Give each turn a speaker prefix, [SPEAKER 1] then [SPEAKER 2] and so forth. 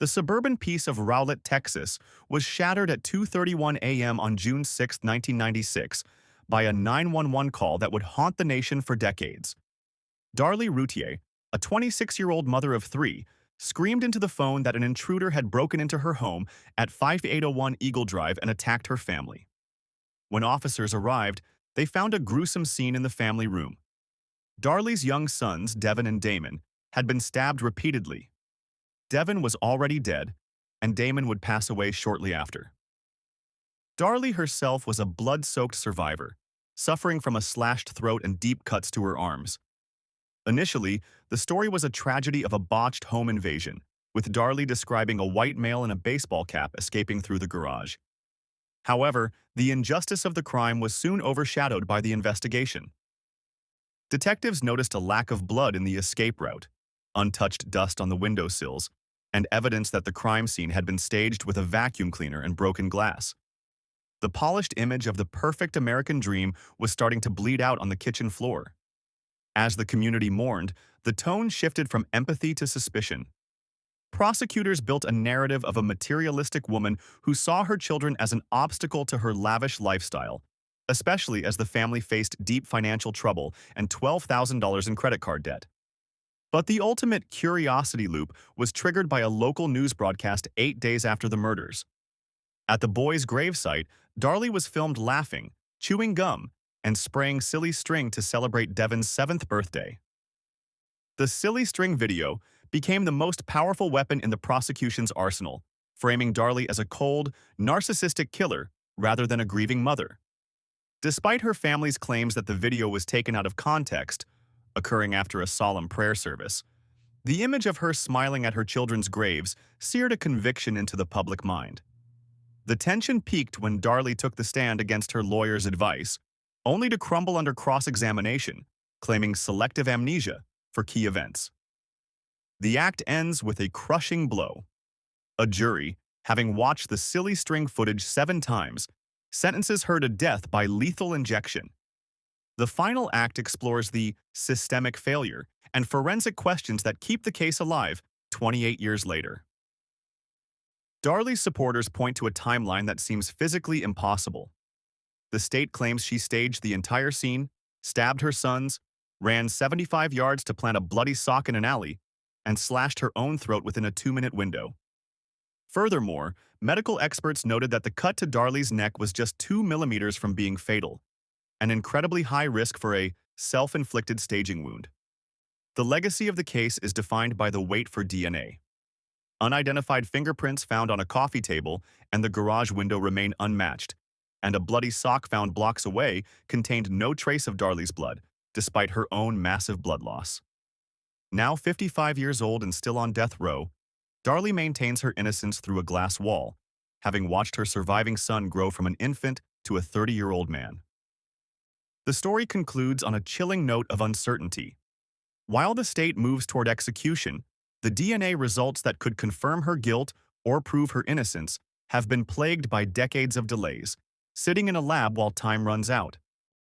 [SPEAKER 1] The suburban piece of Rowlett, Texas, was shattered at 2:31 a.m. on June 6, 1996, by a 911 call that would haunt the nation for decades. Darlie Routier, a 26-year-old mother of three, screamed into the phone that an intruder had broken into her home at 5801 Eagle Drive and attacked her family. When officers arrived, they found a gruesome scene in the family room. Darlie's young sons, Devin and Damon, had been stabbed repeatedly. Devin was already dead, and Damon would pass away shortly after. Darlie herself was a blood-soaked survivor, suffering from a slashed throat and deep cuts to her arms. Initially, the story was a tragedy of a botched home invasion, with Darlie describing a white male in a baseball cap escaping through the garage. However, the injustice of the crime was soon overshadowed by the investigation. Detectives noticed a lack of blood in the escape route, untouched dust on the windowsills, and evidence that the crime scene had been staged with a vacuum cleaner and broken glass. The polished image of the perfect American dream was starting to bleed out on the kitchen floor. As the community mourned, the tone shifted from empathy to suspicion. Prosecutors built a narrative of a materialistic woman who saw her children as an obstacle to her lavish lifestyle, especially as the family faced deep financial trouble and $12,000 in credit card debt. But the ultimate curiosity loop was triggered by a local news broadcast 8 days after the murders. At the boy's gravesite, Darlie was filmed laughing, chewing gum, and spraying silly string to celebrate Devin's 7th birthday. The silly string video became the most powerful weapon in the prosecution's arsenal, framing Darlie as a cold, narcissistic killer rather than a grieving mother. Despite her family's claims that the video was taken out of context, occurring after a solemn prayer service, the image of her smiling at her children's graves seared a conviction into the public mind. The tension peaked when Darlie took the stand against her lawyer's advice, only to crumble under cross-examination, claiming selective amnesia for key events. The act ends with a crushing blow. A jury, having watched the silly string footage 7 times, sentences her to death by lethal injection. The final act explores the systemic failure and forensic questions that keep the case alive 28 years later. Darlie's supporters point to a timeline that seems physically impossible. The state claims she staged the entire scene, stabbed her sons, ran 75 yards to plant a bloody sock in an alley, and slashed her own throat within a 2-minute window. Furthermore, medical experts noted that the cut to Darlie's neck was just 2 millimeters from being fatal, an incredibly high risk for a self-inflicted staging wound. The legacy of the case is defined by the wait for DNA. Unidentified fingerprints found on a coffee table and the garage window remain unmatched, and a bloody sock found blocks away contained no trace of Darlie's blood, despite her own massive blood loss. Now 55 years old and still on death row, Darlie maintains her innocence through a glass wall, having watched her surviving son grow from an infant to a 30-year-old man. The story concludes on a chilling note of uncertainty. While the state moves toward execution, the DNA results that could confirm her guilt or prove her innocence have been plagued by decades of delays, sitting in a lab while time runs out.